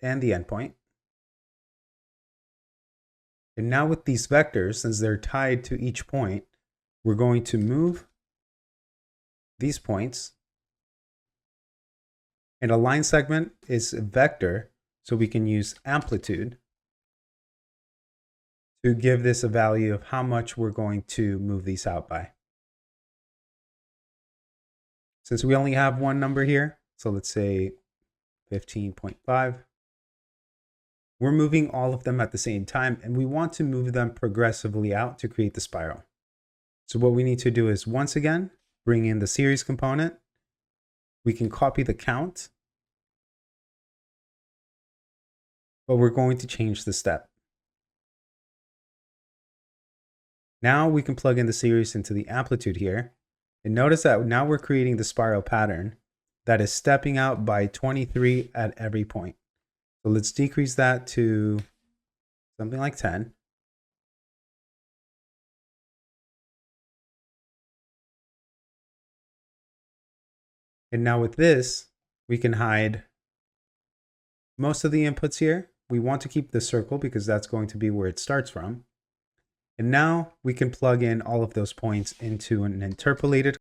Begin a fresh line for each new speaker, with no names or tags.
and the endpoint. And now with these vectors, since they're tied to each point, we're going to move these points. And a line segment is a vector, so we can use amplitude to give this a value of how much we're going to move these out by. Since we only have one number here, so let's say 15.5, we're moving all of them at the same time, and we want to move them progressively out to create the spiral. So what we need to do is, once again, bring in the series component. We can copy the count, but we're going to change the step. Now we can plug in the series into the amplitude here. And notice that now we're creating the spiral pattern that is stepping out by 23 at every point. So let's decrease that to something like 10. And now with this, we can hide most of the inputs here. We want to keep the circle because that's going to be where it starts from. And now we can plug in all of those points into an interpolated